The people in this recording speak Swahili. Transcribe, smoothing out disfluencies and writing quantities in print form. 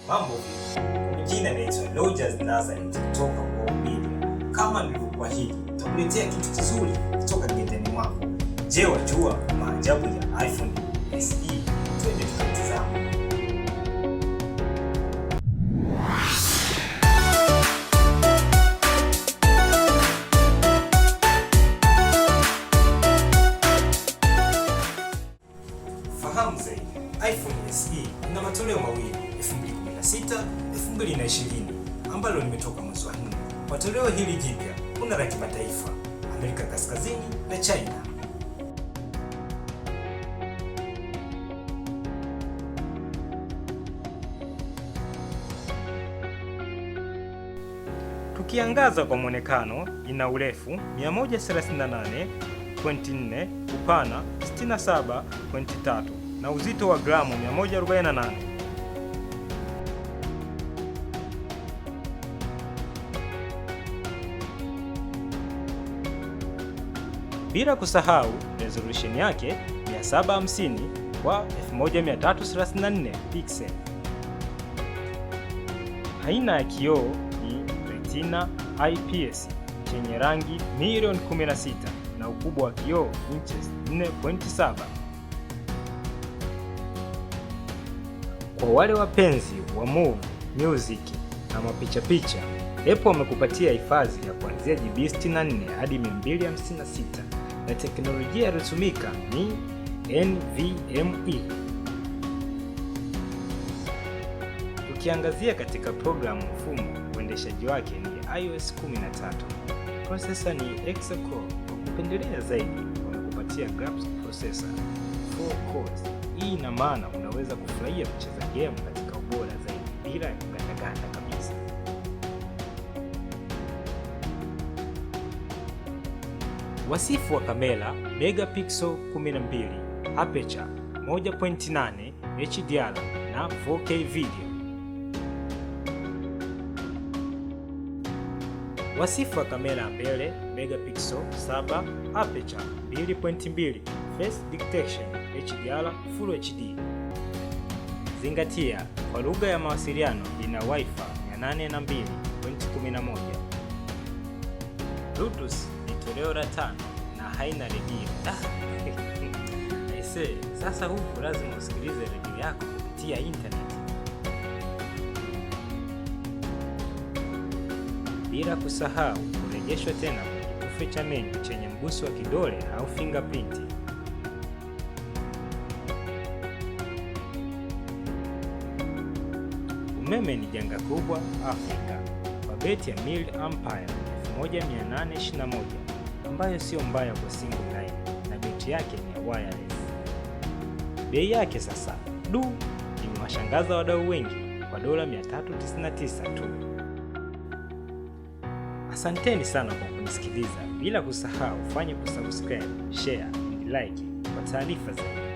Mambo jina naitwa Rogers Nazareth kutoka Wow Media. Kama nilivyokuahidi, nitakuletea kitu kizuri kutoka getani mwako. Je, wajua maajabu ya iPhone SE? Twende tukatazame. Fahamu zaidi, iPhone SE ina matoleo mawili, 2016, 2020, ambalo limetoka mwezi wa 4. Kwa toleo hili jipya kuna la kimataifa, Amerika Kaskazini na China. Tukiangaza kwa mwonekano, ina urefu 138.4, upana 67.3 na uzito wa gramu 148. Bila kusahau resolution yake 750 kwa 1334 pixel. Aina ya kioo ni Retina IPS chenye rangi milioni 16 na ukubwa wa kioo inches 4.7. Kwa wale wapenzi wa movie, music na mapicha, Apple wamekupatia hifadhi ya kuanzia GB 64 hadi 256 na teknolojia iliyotumika ni NVMe. Tukiangazia katika programu, mfumo uendeshaji wake ni iOS 13. Processor ni Hexa-core. Kwa kupendelea zaidi, wamekupatia graphics processor 4 cores. Hii ina maana unaweza kufurahia kucheza game katika ubora zaidi bila kugandaganda kabisa. Wasifu wa kamera: megapixel 12, aperture 1.8 HDR na 4K video. Wasifu wa kamera mbele: megapixel 7, aperture 2.2, face detection HDR Full HD. Zingatia, kwa lugha ya mawasiliano ina Wi-Fi 802.11. Bluetooth ni toleo la 5 na haina redio. Aise, sasa huku lazima usikilize redio yako kupitia internet. Bila kusahau kurejeshwa tena kwenye kitufe cha menu chenye mguso wa kidole au fingerprint. Umeme ni janga kubwa Afrika. Kwa beti ya mAh 1821 ambayo sio mbaya kwa single line na beti yake ni ya wireless. Bei yake sasa imewashangaza wadau wengi kwa dola 399 tu. Asanteni sana kwa kunisikiliza. Bila kusahau fanya kusubscribe, share, and like kwa taarifa zaidi.